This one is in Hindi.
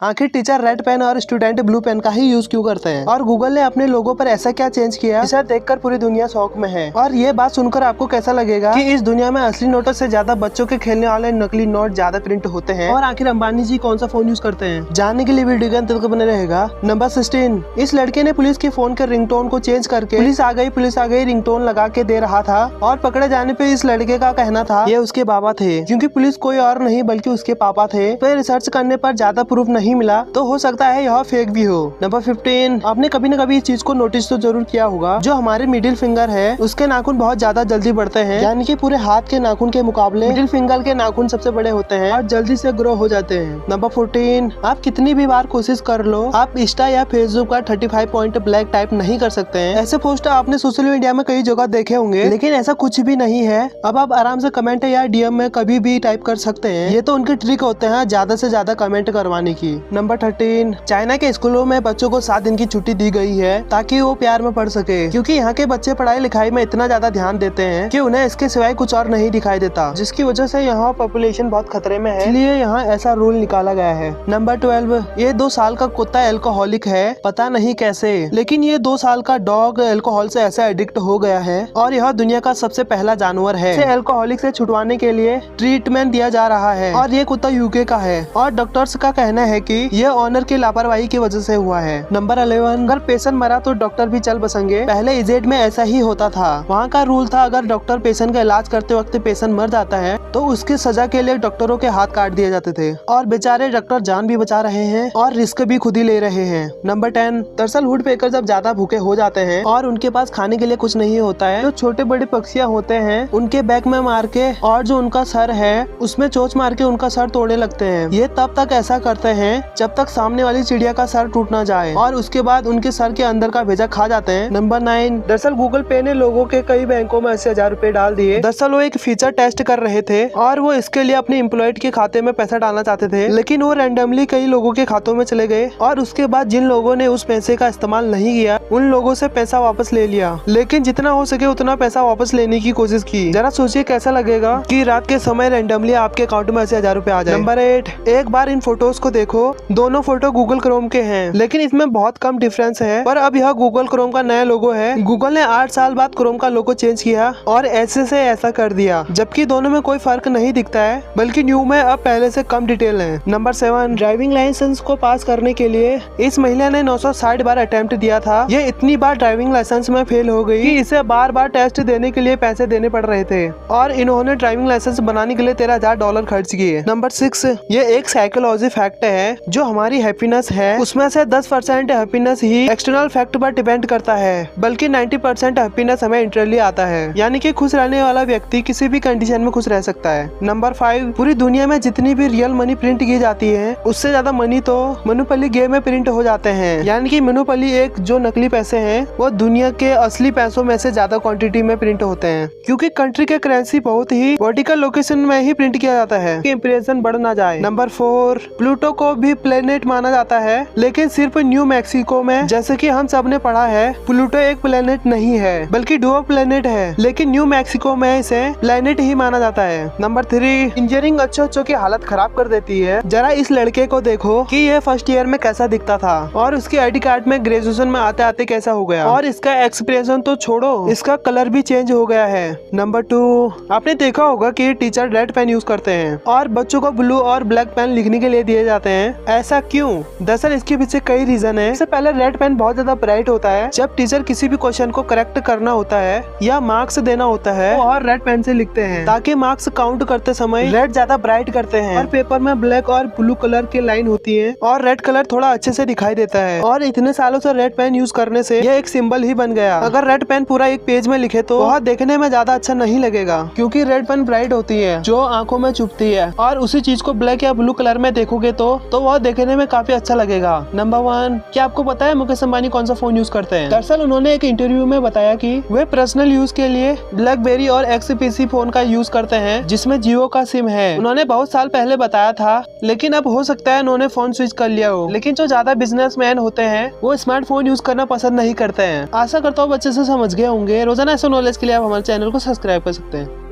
आखिर टीचर रेड पेन और स्टूडेंट ब्लू पेन का ही यूज क्यों करते हैं, और गूगल ने अपने लोगों पर ऐसा क्या चेंज किया जिसे देखकर पूरी दुनिया शौक में है। और ये बात सुनकर आपको कैसा लगेगा कि इस दुनिया में असली नोटों से ज्यादा बच्चों के खेलने वाले नकली नोट ज्यादा प्रिंट होते हैं। और आखिर अंबानी जी कौन सा फोन यूज करते हैं, जानने के लिए वीडियो के अंत तक बने रहेगा। नंबर 16, इस लड़के ने पुलिस के फोन के रिंगटोन को चेंज करके पुलिस आ गई रिंगटोन लगा के दे रहा था। और पकड़े जाने पे इस लड़के का कहना था ये उसके बाबा थे, क्योंकि पुलिस कोई और नहीं बल्कि उसके पापा थे। तो रिसर्च करने पर ज्यादा प्रूफ नहीं मिला, तो हो सकता है यह फेक भी हो। नंबर 15, आपने कभी न कभी इस चीज को नोटिस तो जरूर किया होगा, जो हमारे मिडिल फिंगर है उसके नाखून बहुत ज्यादा जल्दी बढ़ते हैं, यानी कि पूरे हाथ के नाखून के मुकाबले मिडिल फिंगर के नाखून सबसे बड़े होते हैं और जल्दी से ग्रो हो जाते हैं। नंबर 14, आप कितनी भी बार कोशिश कर लो, आप इंस्टा या फेसबुक का 35 पॉइंट ब्लैक टाइप नहीं कर सकते हैं। ऐसे पोस्ट आपने सोशल मीडिया में कई जगह देखे होंगे, लेकिन ऐसा कुछ भी नहीं है। अब आप आराम से कमेंट या डीएम में कभी भी टाइप कर सकते हैं। ये तो उनके ट्रिक होते हैं ज्यादा से ज्यादा कमेंट करवाने की। नंबर 13, चाइना के स्कूलों में बच्चों को 7 दिन की छुट्टी दी गई है ताकि वो प्यार में पढ़ सके, क्योंकि यहाँ के बच्चे पढ़ाई लिखाई में इतना ज्यादा ध्यान देते हैं कि उन्हें इसके सिवाय कुछ और नहीं दिखाई देता, जिसकी वजह से यहाँ पॉपुलेशन बहुत खतरे में है, इसलिए यहाँ ऐसा रूल निकाला गया है। नंबर 12, ये 2 साल का कुत्ता एल्कोहलिक है, पता नहीं कैसे, लेकिन ये 2 साल का डॉग अल्कोहल से ऐसा एडिक्ट हो गया है और यह दुनिया का सबसे पहला जानवर है। इसे अल्कोहलिक से छुड़वाने के लिए ट्रीटमेंट दिया जा रहा है और ये कुत्ता यूके का है और डॉक्टर्स का कहना है कि ये ऑनर की लापरवाही की वजह से हुआ है। नंबर 11, अगर पेशेंट मरा तो डॉक्टर भी चल बसेंगे। पहले इजेड में ऐसा ही होता था। वहाँ का रूल था अगर डॉक्टर पेशेंट का इलाज करते वक्त पेशेंट मर जाता है तो उसकी सजा के लिए डॉक्टरों के हाथ काट दिए जाते थे, और बेचारे डॉक्टर जान भी बचा रहे हैं और रिस्क भी खुद ही ले रहे हैं। नंबर 10, दरअसल वुड पेकर जब ज्यादा भूखे हो जाते हैं और उनके पास खाने के लिए कुछ नहीं होता है, तो छोटे बड़े पक्षियाँ होते हैं उनके बैक में मार के और जो उनका सर है उसमें चोंच मार के उनका सर तोड़ने लगते हैं। ये तब तक ऐसा करते हैं जब तक सामने वाली चिड़िया का सर टूट ना जाए, और उसके बाद उनके सर के अंदर का भेजा खा जाते हैं। नंबर 9, दरअसल गूगल पे ने लोगों के कई बैंकों में 80,000 रुपए डाल दिए। दरअसल वो एक फीचर टेस्ट कर रहे थे और वो इसके लिए अपने एम्प्लॉयड के खाते में पैसा डालना चाहते थे, लेकिन वो रैंडमली कई लोगों के खातों में चले गए और उसके बाद जिन लोगों ने उस पैसे का इस्तेमाल नहीं किया उन लोगों से पैसा वापस ले लिया, लेकिन जितना हो सके उतना पैसा वापस लेने की कोशिश की। जरा सोचिए कैसा लगेगा कि रात के समय रैंडमली आपके अकाउंट में 80,000 रुपए आ जाए। नंबर 8, एक बार इन फोटोज को देखो, दोनों फोटो गूगल क्रोम के हैं, लेकिन इसमें बहुत कम डिफरेंस है। पर अब यह गूगल क्रोम का नया लोगो है। गूगल ने 8 साल बाद क्रोम का लोगो चेंज किया और ऐसे से ऐसा कर दिया, जबकि दोनों में कोई फर्क नहीं दिखता है, बल्कि न्यू में अब पहले से कम डिटेल है। नंबर 7, ड्राइविंग लाइसेंस को पास करने के लिए इस महिला ने 960 बार अटेम्प्ट दिया था। ये इतनी बार ड्राइविंग लाइसेंस में फेल हो गई कि इसे बार बार टेस्ट देने के लिए पैसे देने पड़ रहे थे, और इन्होंने ड्राइविंग लाइसेंस बनाने के लिए $13,000 खर्च किए। नंबर 6, ये एक साइकोलॉजी फैक्ट है, जो हमारी हैप्पीनेस है उसमें से 10% हैप्पीनेस ही एक्सटर्नल फैक्ट पर डिपेंड करता है, बल्कि 90% हैप्पीनेस हमें इंटरनली आता है, यानी कि खुश रहने वाला व्यक्ति किसी भी कंडीशन में खुश रह सकता है। नंबर 5, पूरी दुनिया में जितनी भी रियल मनी प्रिंट की जाती है उससे ज्यादा मनी तो मोनोपोली गेम में प्रिंट हो जाते हैं, यानी कि मोनोपोली एक जो नकली पैसे हैं वो दुनिया के असली पैसों में से ज्यादा क्वांटिटी में प्रिंट होते हैं, क्योंकि कंट्री के करेंसी बहुत ही वर्टिकल लोकेशन में ही प्रिंट किया जाता है कि इंप्रेशन बढ़ ना जाए। नंबर 4, प्लूटो को भी प्लेनेट माना जाता है, लेकिन सिर्फ न्यू मैक्सिको में। जैसे कि हम सब ने पढ़ा है प्लूटो एक प्लेनेट नहीं है बल्कि डुओ प्लेनेट है, लेकिन न्यू मैक्सिको में इसे प्लेनेट ही माना जाता है। नंबर 3, इंजीनियरिंग अच्छों की हालत खराब कर देती है। जरा इस लड़के को देखो कि ये फर्स्ट ईयर में कैसा दिखता था और उसके आईडी कार्ड में ग्रेजुएशन में आते आते कैसा हो गया, और इसका एक्सप्रेशन तो छोड़ो, इसका कलर भी चेंज हो गया है। नंबर 2, आपने देखा होगा कि टीचर रेड पेन यूज करते हैं और बच्चों को ब्लू और ब्लैक पेन लिखने के लिए दिए जाते हैं। ऐसा क्यों? दरअसल इसके पीछे कई रीजन है। सबसे पहले रेड पेन बहुत ज्यादा ब्राइट होता है। जब टीचर किसी भी क्वेश्चन को करेक्ट करना होता है या मार्क्स देना होता है वो और रेड पेन से लिखते हैं, ताकि मार्क्स काउंट करते समय रेड ज्यादा ब्राइट करते हैं, और पेपर में ब्लैक और ब्लू कलर की लाइन होती है और रेड कलर थोड़ा अच्छे से दिखाई देता है। और इतने सालों से रेड पेन यूज करने से ये एक सिंबल ही बन गया। अगर रेड पेन पूरा एक पेज में लिखे तो वह देखने में ज्यादा अच्छा नहीं लगेगा, क्योंकि रेड पेन ब्राइट होती है जो आंखों में चुभती है, और उसी चीज को ब्लैक या ब्लू कलर में देखोगे तो वह देखने में काफी अच्छा लगेगा। नंबर 1, क्या आपको पता है मुकेश अंबानी कौन सा फोन यूज करते हैं? दरअसल उन्होंने एक इंटरव्यू में बताया कि वे पर्सनल यूज के लिए ब्लैकबेरी और एक्सपीसी फोन का यूज करते हैं, जिसमें जियो का सिम है। उन्होंने बहुत साल पहले बताया था, लेकिन अब हो सकता है उन्होंने फोन स्विच कर लिया हो। लेकिन जो ज्यादा बिजनेसमैन होते हैं वो स्मार्टफोन यूज करना पसंद नहीं करते हैं। आशा करता हूँ बच्चे से समझ गए होंगे। रोजाना ऐसे नॉलेज के लिए आप हमारे चैनल को सब्सक्राइब कर सकते हैं।